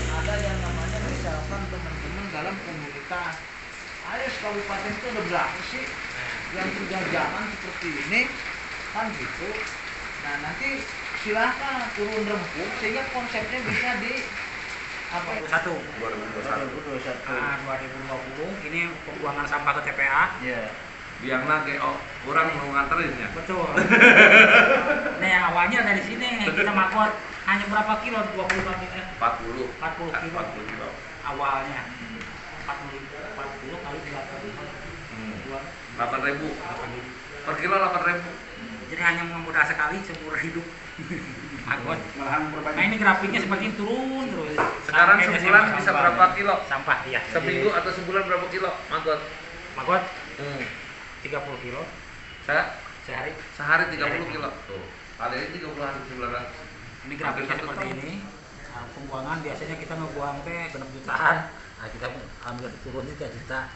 Ada yang namanya misalkan teman-teman dalam komunitas, ayo kabupaten itu ada berapa sih yang sudah jalan seperti ini, kan gitu. Nah nanti silahkan turun rempung sehingga konsepnya bisa di apa? 2021. 2020 ini pembuangan sampah ke TPA. Ya. Biangna GO kurang mau nganterin ya. Betul. Nah, awalnya dari sini kita makot hanya berapa kilo? 40 kilo. 40 kilo. 40 kilo. Awalnya 40 kali 8.000 per kilo 8.000. Jadi hanya mudah sekali seumur hidup. Makot. Malahan Nah, ini grafiknya seperti turun terus. Sekarang Sampai sebulan SMA bisa sampah. berapa kilo? Sampah ya. Seminggu atau sebulan berapa kilo? Makot. Makot 30 kilo sehari. Sehari 30 kilo. Tuh. Kali ini 30 hari 900. Ini grafiknya seperti ini. Nah, pembuangan biasanya kita ngebuang teh 6 jutaan. Nah, kita ambil turun 3 juta.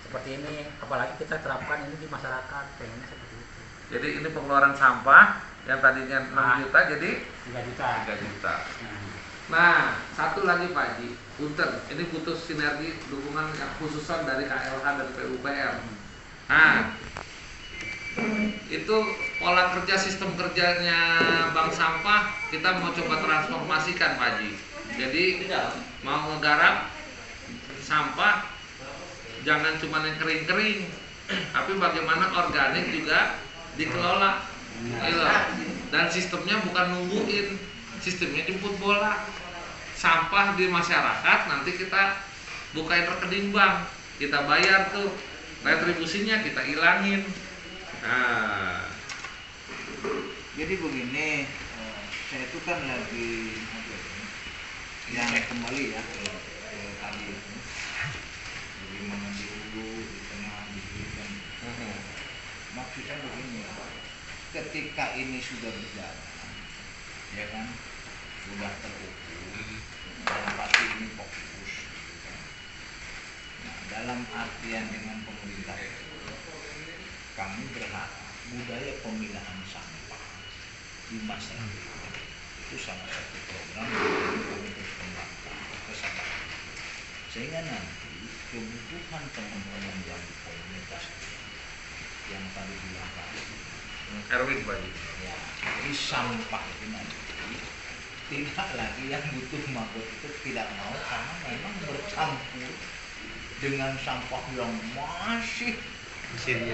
Seperti ini, apalagi kita terapkan ini di masyarakat, pengennya seperti itu. Jadi ini pengeluaran sampah yang tadinya 6 juta jadi 3 juta. 3 juta. Nah, satu lagi Pak Haji, punten, ini butuh sinergi dukungan yang khususan dari KLH dan PUPR. Nah, itu pola kerja sistem kerjanya bank sampah kita mau coba transformasikan Pak Haji. Jadi mau ngegarap sampah jangan cuma yang kering-kering, tapi bagaimana organik juga dikelola. Gitu. Dan sistemnya bukan nungguin, sistemnya jemput bola. Sampah di masyarakat nanti kita bukain rekening bank, kita bayar tuh, retribusinya kita ilangin. Nah, Jadi begini, saya itu kan lagi yang kembali ya ke tadi itu, bagaimana di hulu, di tengah, di kiri kan. Maksudnya begini, ketika ini sudah berjalan, ya kan, sudah terukur, dan pasti ini fokus. Nah, dalam artian dengan pemerintah itu, kami berharap budaya pemilahan sampah di masyarakat itu salah satu program yang kami terus kembangkan ke sana, sehingga nanti kebutuhan teman-teman yang di komunitas yang tadi bilang tadi, Erwin Pak Haji. ya, di sampah itu nanti tidak lagi yang butuh makot itu tidak mau, karena memang bercampur dengan sampah yang masih Mesinnya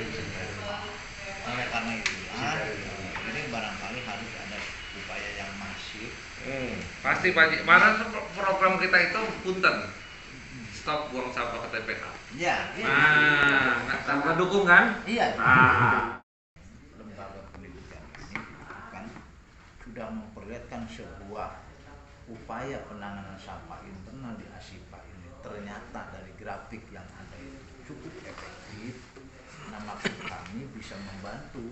oleh karena itulah ini barangkali harus ada upaya yang masif. Pasti Pak Haji. Mana program kita itu punten. Stop buang sampah ke TPA. Ya, Nah, tanpa dukung kan? iya. Nah, Lembaga pendidikan ini kan sudah memperlihatkan sebuah upaya penanganan sampah internal di ASIPA ini, ternyata dari grafik yang ada itu cukup efektif. Nah, maksud kami bisa membantu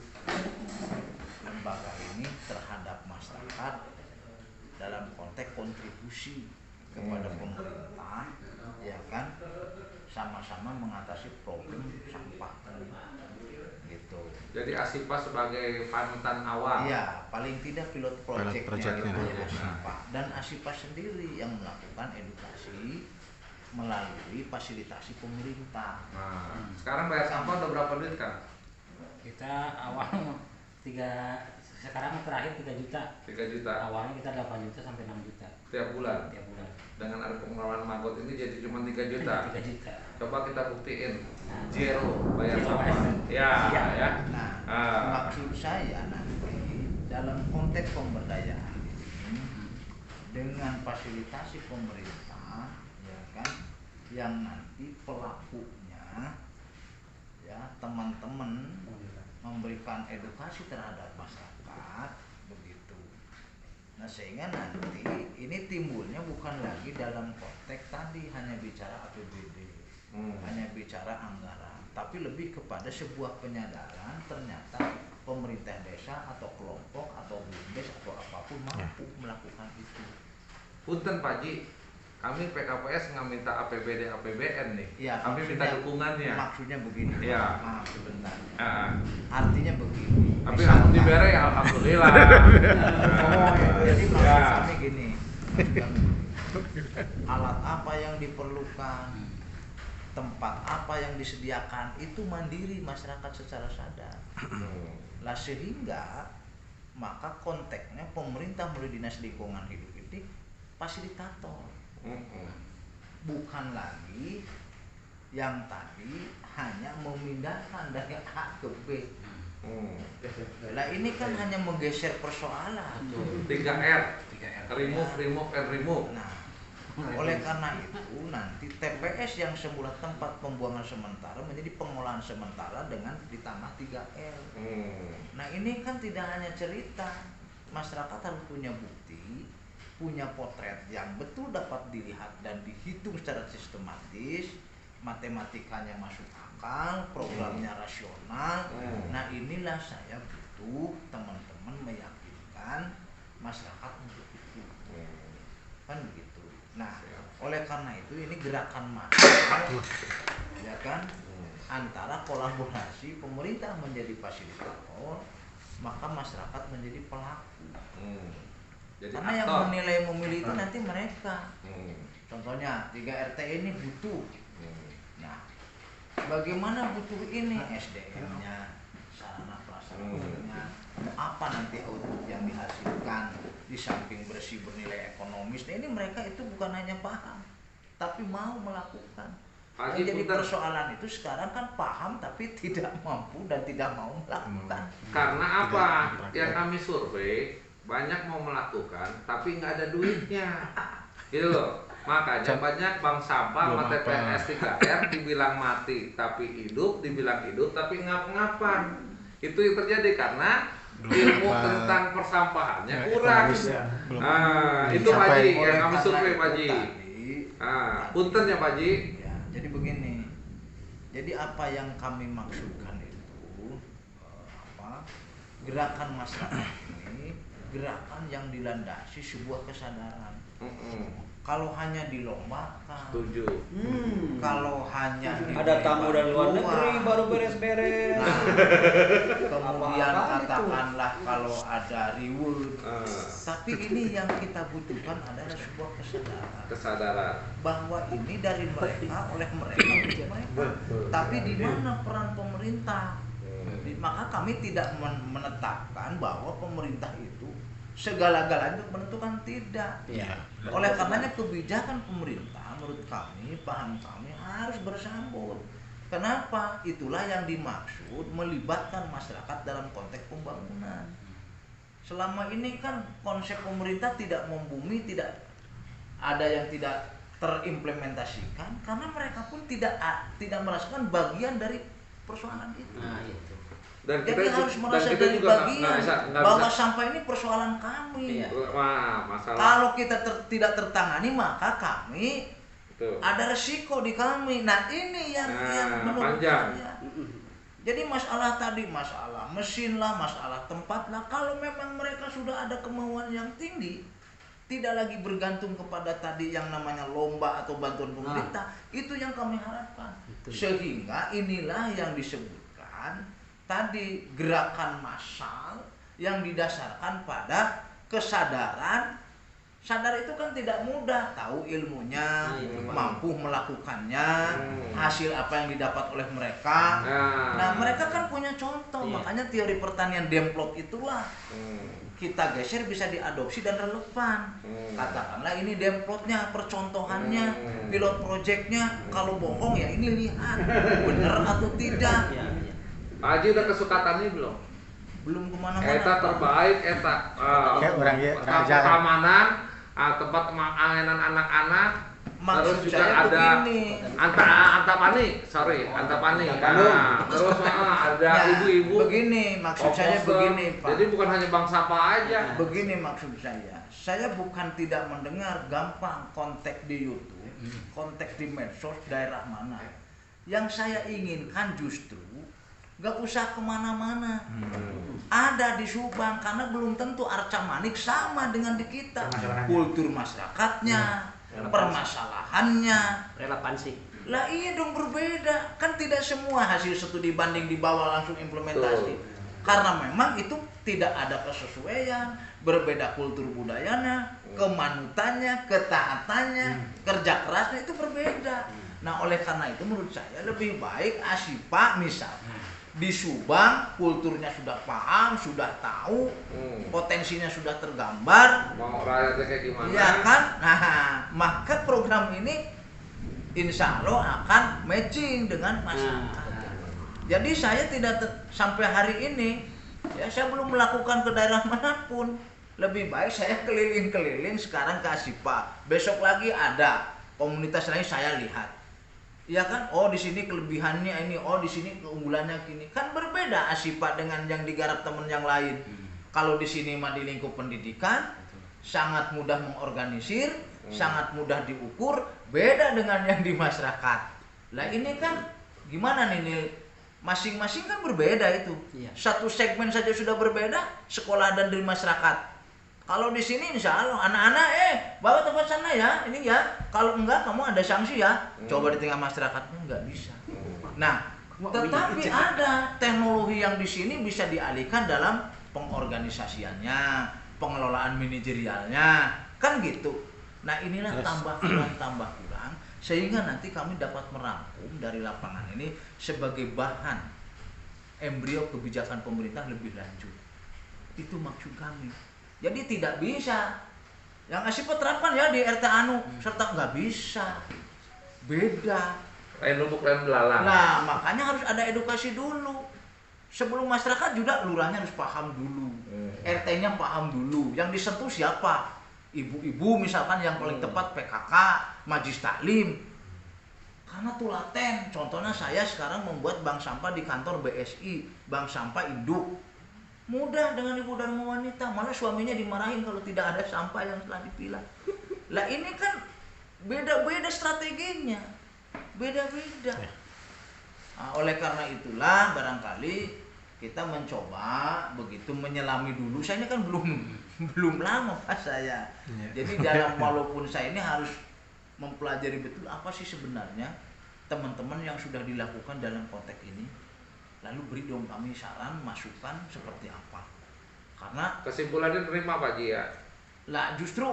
lembaga ini terhadap masyarakat dalam konteks kontribusi kepada pemerintah, ya kan, sama-sama mengatasi problem sampah gitu. jadi ASIPA sebagai panutan awal. Iya, paling tidak pilot projectnya project-nya. itu ASIPA, dan ASIPA sendiri yang melakukan edukasi melalui fasilitasi pemerintah. Nah, sekarang bayar sampah udah berapa duit kan? Kita awal 3, sekarang terakhir 3 juta. 3 juta Awalnya kita 8 juta sampai 6 juta tiap bulan. tiap bulan. Dengan ada pengeluaran makot ini jadi cuma 3 juta. 3 juta. Coba kita buktiin zero bayar Zero sampah. Ya, Iya. ya. Nah, Ah. maksud saya nanti dalam konteks pemberdayaan ini dengan fasilitasi pemerintah, ya kan, yang nanti pelakunya ya teman-teman memberikan edukasi terhadap masyarakat begitu. Nah, sehingga nanti ini timbulnya bukan lagi dalam konteks tadi hanya bicara APBD, hanya bicara anggaran, tapi lebih kepada sebuah penyadaran ternyata pemerintah desa atau kelompok atau BUMDes atau apapun mampu melakukan itu. Punten Pak Haji, kami PKPS nggak minta APBD APBN nih. Ya, kami minta dukungannya. Maksudnya begini. Ya. Maaf sebentar. Ah. Artinya begini. dibere ya alhamdulillah. Jadi maksud Ya. kami gini, alat apa yang diperlukan, tempat apa yang disediakan itu mandiri masyarakat secara sadar. Lah sehingga maka konteksnya pemerintah melalui Dinas Lingkungan Hidup ini fasilitator, bukan lagi yang tadi hanya memindahkan dari A ke B. Lah ini kan hanya menggeser persoalan. 3R, remove and remove. Nah, oleh karena itu nanti TPS yang semula tempat pembuangan sementara menjadi pengolahan sementara dengan ditambah 3R. Nah ini kan tidak hanya cerita, masyarakat harus punya bukti, punya potret yang betul dapat dilihat dan dihitung secara sistematis, matematikanya masuk akal, programnya rasional. Nah inilah saya butuh teman-teman meyakinkan masyarakat untuk itu, kan begitu. Nah, oleh karena itu ini gerakan massal, ya kan, antara kolaborasi pemerintah menjadi fasilitator, maka masyarakat menjadi pelaku. Jadi Karena yang aktor. menilai memilih itu nanti mereka. Contohnya 3RT ini butuh. Nah, bagaimana butuh ini? SDM-nya, sarana prasarananya, apa nanti output yang dihasilkan, di samping bersih bernilai ekonomis. Nah ini mereka itu bukan hanya paham, tapi mau melakukan. Yang jadi persoalan itu sekarang kan paham tapi tidak mampu dan tidak mau melakukan. Karena apa? Yang kami survei banyak mau melakukan tapi nggak ada duitnya, gitu loh. Makanya banyak bank sampah sama TPS 3R dibilang mati tapi hidup, dibilang hidup tapi ngap-ngapan. Itu yang terjadi karena ilmu tentang persampahannya kurang. Nah, itu Pak Haji yang kami survei Pak Haji. Punten ya Pak Haji. Ya, jadi begini. Jadi apa yang kami maksudkan itu gerakan masyarakat ini gerakan yang dilandasi sebuah kesadaran. Kalau hanya dilombakan, Setuju. kalau hanya Ada tamu dari luar negeri baru beres-beres. Nah, kemudian Apa-apaan katakanlah kalau ada reward. Tapi Ah. ini yang kita butuhkan adalah sebuah Kesadaran. bahwa ini dari mereka, oleh mereka, untuk mereka. Tapi di mana peran pemerintah? Maka kami tidak menetapkan bahwa pemerintah itu segala-galanya untuk menentukan, tidak. Iya. Oleh karenanya kebijakan pemerintah menurut kami, paham kami harus bersambut. Kenapa? Itulah yang dimaksud melibatkan masyarakat dalam konteks pembangunan. Selama ini kan konsep pemerintah tidak membumi, tidak ada yang tidak terimplementasikan karena mereka pun tidak merasakan bagian dari persoalan itu. Nah, itu. Dan Jadi harus merasa kita dari juga bagian nggak bahwa bisa. sampah ini persoalan kami. Iya. Wah, masalah. Kalau kita tidak tertangani maka kami Tuh. ada resiko di kami. Nah ini yang menurut panjang. saya. Jadi masalah tadi, masalah mesin lah, masalah tempat lah. Kalau memang mereka sudah ada kemauan yang tinggi, tidak lagi bergantung kepada tadi yang namanya lomba atau bantuan pemerintah, itu yang kami harapkan. Sehingga inilah yang disebutkan tadi gerakan massal yang didasarkan pada kesadaran. Sadar itu kan tidak mudah, tahu ilmunya, mampu melakukannya, hasil apa yang didapat oleh mereka. Nah, mereka kan punya contoh, makanya teori pertanian demplot itulah kita geser bisa diadopsi dan relevan. Katakanlah ini demplotnya, percontohannya, pilot projectnya. Kalau bohong ya ini lihat benar atau tidak. Pak Haji udah kesukatannya belum? Belum kemana-mana. Eta terbaik, eta Kayak orang ya, orang tempat jalan. keamanan, tempat mainan anak-anak. Terus Maksud juga saya ada begini. Antapani, antapani. Nah, terus ada Ya, ibu-ibu. begini maksud saya komposter. begini, Pak. Jadi bukan hanya bank sampah aja. Begini maksud saya bukan tidak mendengar gampang konteks di YouTube, konteks di medsos daerah mana. Yang saya inginkan justru gak usah kemana-mana, ada di Subang karena belum tentu Arca Manik sama dengan di kita, kultur masyarakatnya, permasalahannya. Relevansi. Lah iya dong berbeda, kan tidak semua hasil studi banding dibawa langsung implementasi. Betul. Karena memang itu tidak ada kesesuaian, berbeda kultur budayanya, kemanutannya, ketaatannya, kerja kerasnya itu berbeda. Nah, oleh karena itu menurut saya lebih baik Asipa misalnya di Subang kulturnya sudah paham, sudah tahu, potensinya sudah tergambar, mau rakyatnya kayak gimana? ya kan? Nah, maka program ini insya Allah akan matching dengan masyarakat. Jadi saya tidak sampai hari ini, ya saya belum melakukan ke daerah manapun. Lebih baik saya keliling-keliling sekarang ke Asipa. Besok lagi ada komunitas lain saya lihat. Ya kan? Oh di sini kelebihannya ini, oh di sini keunggulannya gini. Kan berbeda Asipa dengan yang digarap teman yang lain. Kalau di sini mah di lingkup pendidikan sangat mudah mengorganisir, sangat mudah diukur, beda dengan yang di masyarakat. Lah ini kan gimana nih masing-masing kan berbeda itu. Iya. Satu segmen saja sudah berbeda, sekolah dan di masyarakat. Kalau di sini insya Allah anak-anak bawa tempat sana ya, ini ya. Kalau enggak kamu ada sanksi ya. Coba di tengah masyarakatnya enggak bisa. Nah, tetapi ada teknologi yang di sini bisa dialihkan dalam pengorganisasiannya, pengelolaan manajerialnya, kan gitu. Nah inilah tambah kurang sehingga nanti kami dapat merangkum dari lapangan ini sebagai bahan embrio kebijakan pemerintah lebih lanjut. Itu maksud kami. Jadi tidak bisa yang Asipa terapkan ya di RT Anu serta nggak bisa, beda. Lain lubuk lain belalang. Nah makanya harus ada edukasi dulu. Sebelum masyarakat juga lurahnya harus paham dulu, RT-nya paham dulu. Yang disentuh siapa? Ibu-ibu misalkan yang paling tepat PKK, Majlis Taklim. Karena itu laten. Contohnya saya sekarang membuat bank sampah di kantor BSI, bank sampah induk. Mudah dengan ibu dan wanita, malah suaminya dimarahin kalau tidak ada sampah yang telah dipilah. Lah ini kan beda-beda strateginya, beda-beda. Nah, oleh karena itulah barangkali kita mencoba begitu menyelami dulu. Saya ini kan belum lama Pak saya. Jadi dalam walaupun saya ini harus mempelajari betul apa sih sebenarnya teman-teman yang sudah dilakukan dalam konteks ini. Lalu beri dong kami saran, masukan seperti apa. Karena Kesimpulannya terima Pak Ji ya. lah justru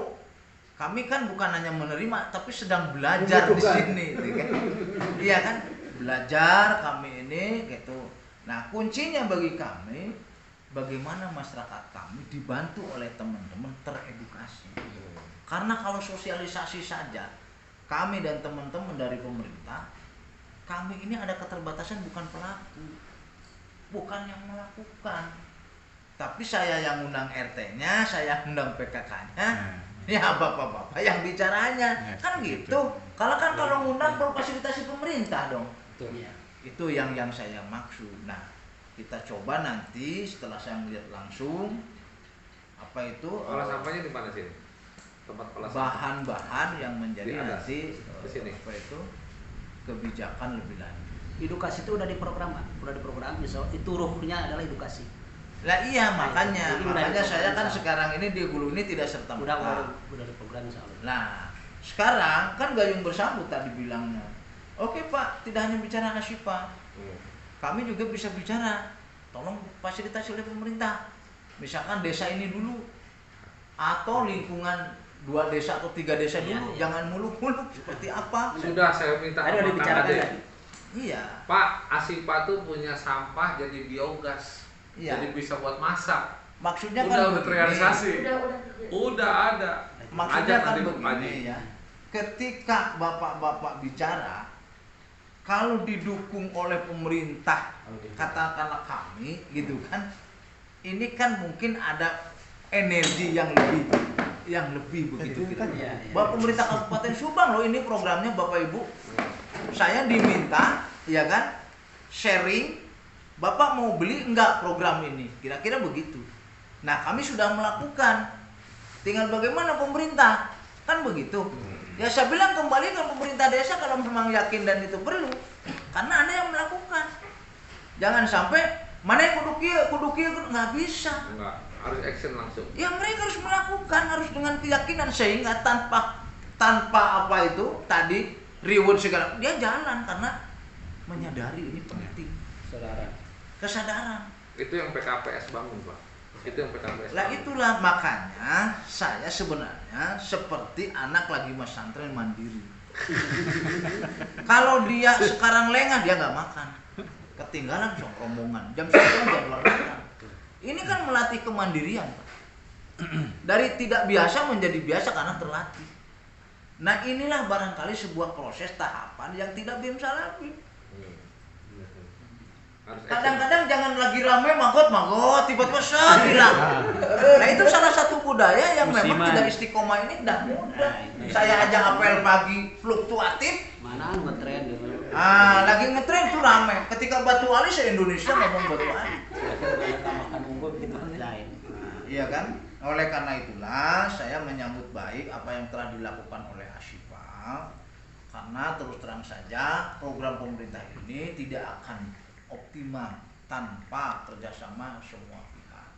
kami kan bukan hanya menerima tapi sedang belajar di sini, gitu kan? Iya kan? Belajar kami ini gitu. Nah, kuncinya bagi kami bagaimana masyarakat kami dibantu oleh teman-teman teredukasi. Karena kalau sosialisasi saja kami dan teman-teman dari pemerintah, kami ini ada keterbatasan bukan pelaku, bukan yang melakukan. Tapi saya yang undang RT-nya, saya undang PKK-nya, ya bapak-bapak yang bicaranya, kan gitu. Kalau ngundang berfasilitasi pemerintah dong. Betul. Itu yang saya maksud. Nah, kita coba nanti setelah saya melihat langsung apa itu Olah sampahnya di mana sih? Tempat olah sampah. bahan-bahan yang menjadi Di atas, nanti di sini. apa itu kebijakan lebih lanjut. Edukasi itu udah diprogram, Pak. Udah diprogram, itu ruhnya adalah edukasi. Lah iya makanya Jadi udah saya kan diprogram. sekarang ini di Hulu ini tidak serta merta. Udah diprogram insyaallah. Nah, sekarang kan gayung bersambut tadi bilangnya. Oke Pak, tidak hanya bicara Asipa. Kami juga bisa bicara, tolong fasilitasi oleh pemerintah. Misalkan desa ini dulu atau lingkungan 2 desa atau 3 desa dulu, jangan muluk-muluk seperti apa. Sudah saya minta Ada dibicarakan Kang Ade. tadi. Iya. Pak, Asipa tuh punya sampah jadi biogas. Iya. Jadi bisa buat masak. Maksudnya Udah kan terrealisasi. Udah ada. Maksudnya Ajak kan nanti Pak Ji. begini ya. Ketika bapak-bapak bicara, kalau didukung oleh pemerintah, katakanlah kami, gitu kan, ini kan mungkin ada energi yang lebih begitu. Kan? Iya, iya. Bapak pemerintah Kabupaten Subang loh ini programnya Bapak Ibu. Saya diminta, ya kan, sharing. Bapak mau beli enggak program ini? Kira-kira begitu. Nah kami sudah melakukan. Tinggal bagaimana pemerintah, kan begitu. Ya saya bilang kembali ke pemerintah desa kalau memang yakin dan itu perlu. Karena Anda yang melakukan. Jangan sampai mana yang kudu kieu nggak bisa. Enggak, harus action langsung. Ya mereka harus melakukan, harus dengan keyakinan sehingga tanpa apa itu tadi reward segala dia jalan karena menyadari ini penting. Saudara. Kesadaran. Itu yang PKPS bangun, Pak. Itu yang PKPS. Lah itulah makanya saya sebenarnya seperti anak lagi pesantren mandiri. Kalau dia sekarang lengah dia nggak makan, ketinggalan sok rombongan. Jam 1 jadwal makan. Ini kan melatih kemandirian, Pak. Dari tidak biasa menjadi biasa karena terlatih. Nah inilah barangkali sebuah proses tahapan yang tidak bisa lagi. Kadang-kadang jangan lagi ramai magot tiba-tiba hilang. Nah itu salah satu budaya yang memang Musiman. tidak istiqomah ini tidak mudah. Saya aja apel pagi fluktuatif. Mana ngetren gitu. Lagi ngetren tuh ramai. Ketika Batu Ali se-Indonesia ngomong Batu Ali. Makan unggul gitu lain. Iya kan? Oleh karena itulah saya menyambut baik apa yang telah dilakukan oleh Ashifa. Karena terus terang saja program pemerintah ini tidak akan optimal tanpa kerjasama semua pihak.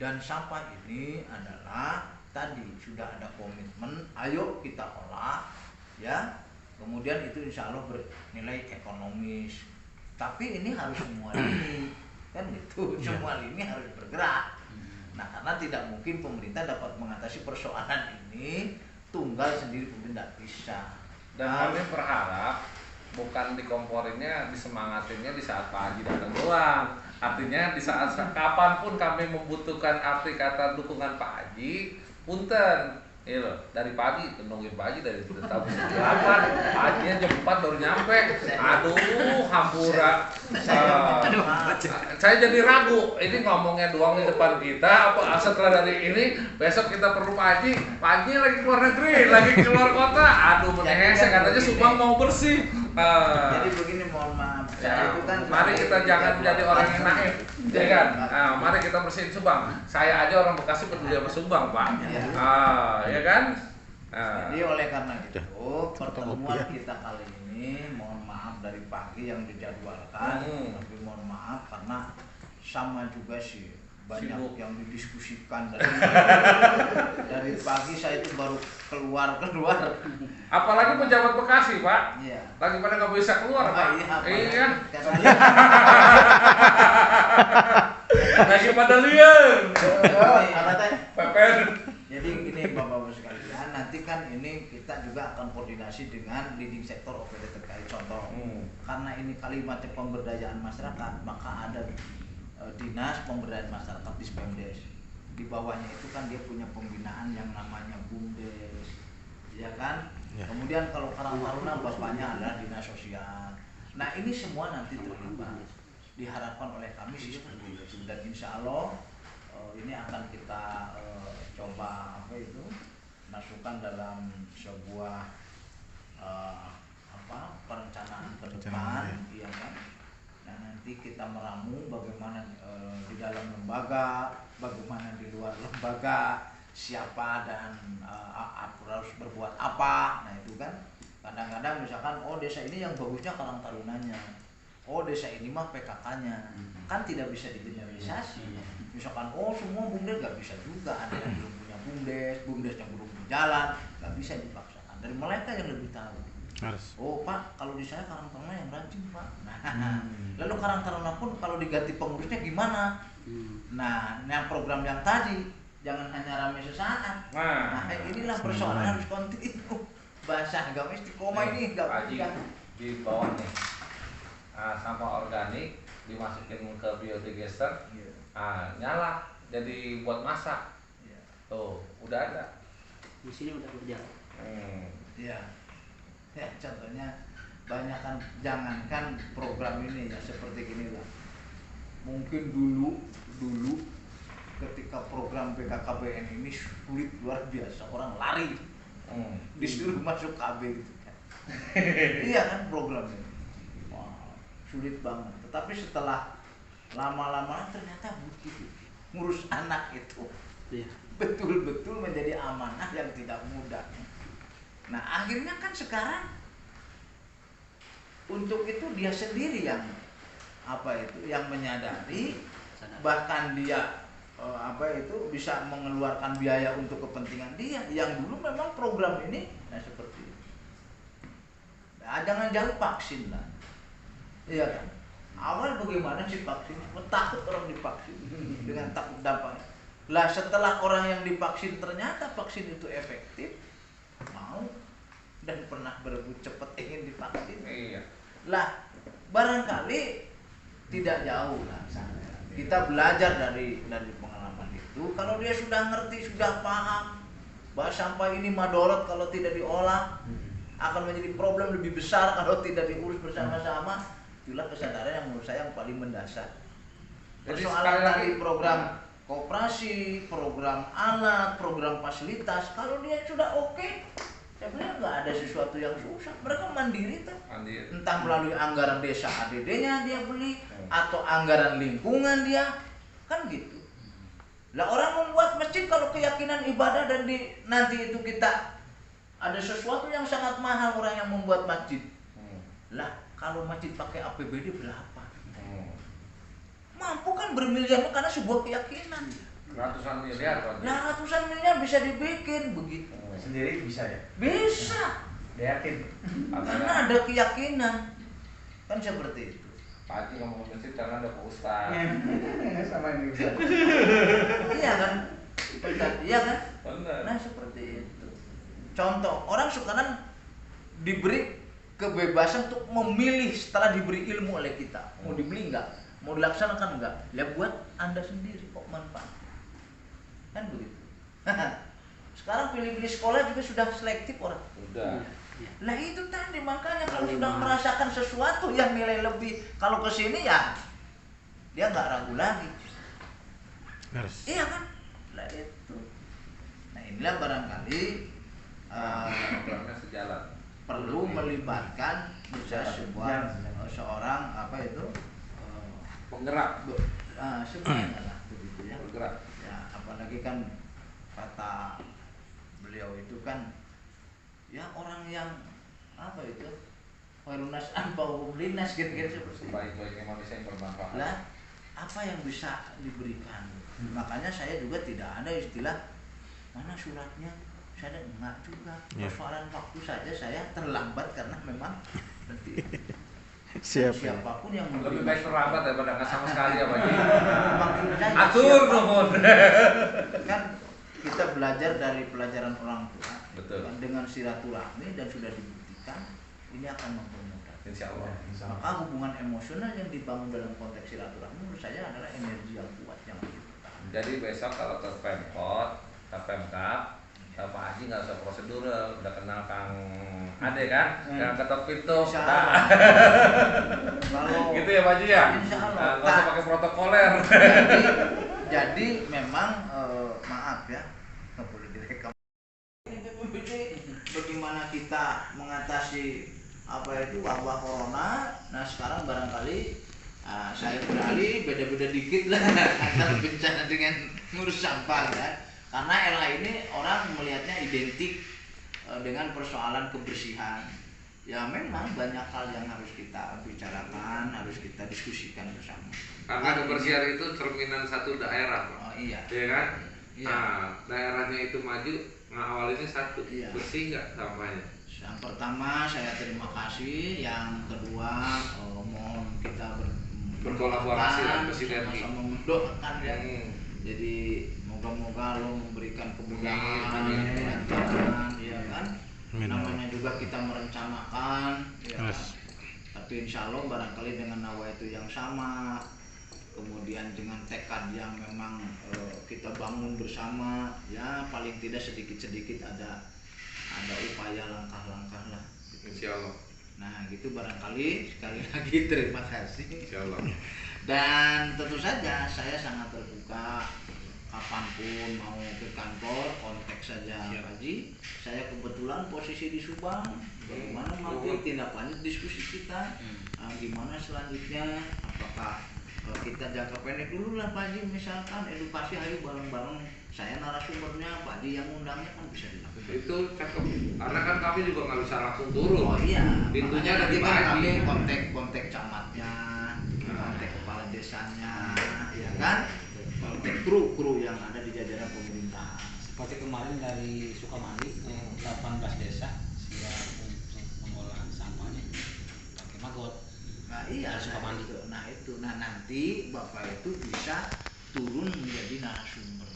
Dan sampah ini adalah tadi sudah ada komitmen, ayo kita olah, ya. Kemudian itu insya Allah bernilai ekonomis. Tapi ini harus semua lini, kan gitu. Semua lini harus bergerak. Nah karena tidak mungkin pemerintah dapat mengatasi persoalan ini tunggal sendiri, pemerintah tidak bisa. Dan kami berharap bukan dikomporinnya, disemangatinnya di saat Pak Haji datang doang. Artinya di saat kapanpun kami membutuhkan arti kata dukungan Pak Haji, punten. Iya loh, dari pagi nungguin Pak Haji dari tahun 98, Pak Hajinya jam 4 baru nyampe. Aduh, hampura. Saya jadi ragu, ini ngomongnya doang di depan kita, apa setelah dari ini besok kita perlu Pak Haji. Pak Haji lagi keluar negeri, lagi keluar kota. Aduh, menehesek katanya Subang mau bersih. Jadi begini, mohon maaf. Saya itu kan Mari kita jangan menjadi orang yang naif, ya kan? Mari kita bersihin Subang. Saya aja orang Bekasi peduli sama Subang, Pak. Ya kan? Jadi oleh karena itu pertemuan kita kali ini mohon maaf dari pagi yang dijadwalkan, tapi mohon maaf karena sama juga sih banyak Sibuk. yang didiskusikan dari pagi saya itu baru keluar. Apalagi pejabat Bekasi, Pak. Iya. Lagi pada nggak bisa keluar, Pak. Iya. Lagi pada liar. Pepen. Jadi ini Bapak-Bapak sekalian, nanti kan ini kita juga akan koordinasi dengan leading sektor OPD terkait contoh. Karena ini kalimatnya pemberdayaan masyarakat, maka ada dinas pemberdayaan masyarakat di Spemdes. Di bawahnya itu kan dia punya pembinaan yang namanya BUMDes, ya kan? Ya. Kemudian kalau Karang Taruna bapaknya adalah dinas sosial. Nah ini semua nanti terlibat. Diharapkan oleh kami sih seperti itu. Dan insya Allah ini akan kita coba masukkan dalam sebuah perencanaan ke depan, iya kan? Nah nanti kita meramu bagaimana di dalam lembaga, bagaimana di luar lembaga, siapa dan harus berbuat apa. Nah itu kan kadang-kadang misalkan desa ini yang bagusnya Karang Tarunanya, desa ini mah PKK-nya, kan tidak bisa digeneralisasi. Misalkan semua BUMDes nggak bisa juga, ada yang belum punya BUMDes yang belum berjalan, nggak bisa dipaksakan. Dari mereka yang lebih tahu. Harus. Pak, kalau di saya Karang Taruna yang rajin, Pak. Nah, lalu Karang Taruna pun kalau diganti pengurusnya gimana? Nah, yang program yang tadi jangan hanya ramai sesaat. Nah, inilah persoalan harus kontinu. Bahasa agama istiqomah ini nggak mudah. Di bawah nih, sampah organik dimasukin ke biodigester, nyala jadi buat masak. Tuh, udah ada. Di sini udah berjalan. Iya. Ya, contohnya banyak kan, jangankan program ini ya seperti gini lah. Mungkin dulu ketika program BKKBN ini sulit luar biasa, orang lari disuruh masuk KB gitu kan. Iya kan program ini. Wah, sulit banget. Tetapi setelah lama-lama ternyata begitu. Ngurus anak itu betul-betul menjadi amanah yang tidak mudah. Nah akhirnya kan sekarang untuk itu dia sendiri yang yang menyadari, bahkan dia bisa mengeluarkan biaya untuk kepentingan dia. Yang dulu memang program ini seperti itu. Nah, jangan jauh vaksin lah, iya kan? Awal bagaimana sih vaksin? Takut orang divaksin dengan takut dampaknya. Lah setelah orang yang divaksin ternyata vaksin itu efektif, mau dan pernah berebut cepat ingin divaksin. Iya. Lah barangkali tidak jauh lah. Kita belajar dari pengalaman itu. Kalau dia sudah ngerti, sudah paham bahwa sampah ini madorot kalau tidak diolah, akan menjadi problem lebih besar kalau tidak diurus bersama-sama. Itulah kesadaran yang menurut saya yang paling mendasar. Jadi Persoalan sekali lagi, dari program koperasi, program alat, program fasilitas, kalau dia sudah oke, saya bilang nggak ada sesuatu yang susah. Mereka mandiri tuh. Mandiri. Entah melalui anggaran desa ADD-nya dia beli, atau anggaran lingkungan dia, kan gitu. Lah orang membuat masjid kalau keyakinan ibadah dan nanti itu kita ada sesuatu yang sangat mahal orang yang membuat masjid. Lah kalau masjid pakai APBD berapa? Mampu kan bermiliar karena sebuah keyakinan. Ratusan miliar Pak. Nah ratusan miliar bisa dibikin begitu. Sendiri bisa ya? Bisa. Yakin. Karena ada keyakinan. Kan seperti itu. Pak Haji ngomong ke masjid karena ada Pak Ustaz. Sama ini bisa. Iya kan? Iya kan? Benar. Nah seperti itu. Contoh, orang sekarang diberi kebebasan untuk memilih setelah diberi ilmu oleh kita. Mau dibeli enggak? Mau dilaksanakan enggak? Ya buat Anda sendiri kok manfaat. Kan begitu. Sekarang pilih-pilih sekolah juga sudah selektif orang. Udah. Lah itu tadi makanya kalau sudah merasakan sesuatu yang nilai lebih, kalau ke sini ya dia nggak ragu lagi. Iya kan? Lah itu. Nah inilah barangkali Programnya sejalan. perlu melibatkan bisa seorang apa itu Penggerak. sebenarnya lah begitu ya. Bergerak. Ya apalagi kan kata beliau itu kan ya orang yang apa itu warunas anbau linas gitu-gitu seperti itu. Sebaik-baiknya manusia yang bermanfaat. Lah apa yang bisa diberikan? Makanya saya juga tidak ada istilah mana suratnya, saya enggak juga. Persoalan waktu saja saya terlambat karena memang nanti siapapun yang Lebih baik terlambat daripada nggak sama sekali ya Pak Haji. maksud saya Atur siapapun. nuhun. Kan kita belajar dari pelajaran orang tua. Betul. Dengan silaturahmi dan sudah dibuktikan ini akan mempermudah. Insya Allah. Maka hubungan emosional yang dibangun dalam konteks silaturahmi menurut saya adalah energi yang kuat yang harus dipertahankan. Jadi besok kalau ke Pemkot, ke Pemkap, Pak Haji nggak usah prosedural, udah kenal Kang Ade kan, yang ketok pintu. Insya Nah, Allah. Kalau gitu ya Pak Haji ya. Insya Allah. Nah, nggak usah pakai protokoler. jadi memang maaf ya, nggak boleh direkam. Bagaimana kita mengatasi apa itu wabah corona? Nah sekarang barangkali saya beralih beda-beda dikit lah antara bencana dengan ngurus sampah ya. Karena era ini orang melihatnya identik dengan persoalan kebersihan. Ya memang banyak hal yang harus kita bicarakan, harus kita diskusikan bersama. Karena kebersihan itu cerminan satu daerah, Pak. Oh iya. Iya kan? Iya. Nah, daerahnya itu maju, ngawalinnya satu. Iya. Bersih nggak sampahnya? Yang pertama saya terima kasih, yang kedua mohon kita Berkolaborasi dan bersinergi. sama-sama mendoakan ya. Jadi moga-moga Allah memberikan kemudahan, Amin. kelancaran, ya kan. Namanya juga kita merencanakan, ya kan? Yes. Tapi insya Allah barangkali dengan nawaitu yang sama, kemudian dengan tekad yang memang kita bangun bersama, ya paling tidak sedikit-sedikit ada upaya langkah-langkah lah. Insya Allah. Nah gitu barangkali sekali lagi terima kasih. Insya Allah. Dan tentu saja saya sangat terbuka kapanpun mau ke kantor kontak saja Pak Haji. Saya kebetulan posisi di Subang. Bagaimana nanti tindak lanjut diskusi kita? Gimana selanjutnya? Apakah kita jangka pendek dulu lah Pak Haji, misalkan edukasi ayo bareng-bareng. Saya narasumbernya, Pak Haji yang undangnya kan bisa dilakukan. Itu cakep. Karena kan kami juga nggak bisa langsung turun. Oh iya. Pintunya Makanya ada di nanti Pak kan Haji. kami kontak camatnya, kontak kepala desanya, ya kan? Kontak kru yang ada di jajaran pemerintahan. Seperti kemarin dari Sukamandi 18 desa siap untuk pengolahan sampahnya pakai maggot. Nah, iya, Suka mandi. Nah nanti Bapak itu bisa turun menjadi narasumber.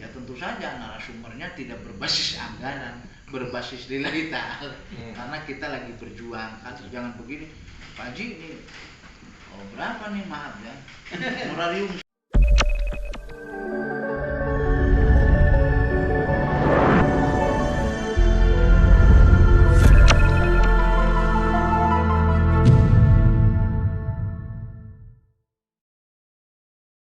Ya tentu saja narasumbernya tidak berbasis anggaran, berbasis lillahi ta'ala. Karena kita lagi berjuang kan, jangan begini. Pak Haji ini berapa nih, maaf ya, honorarium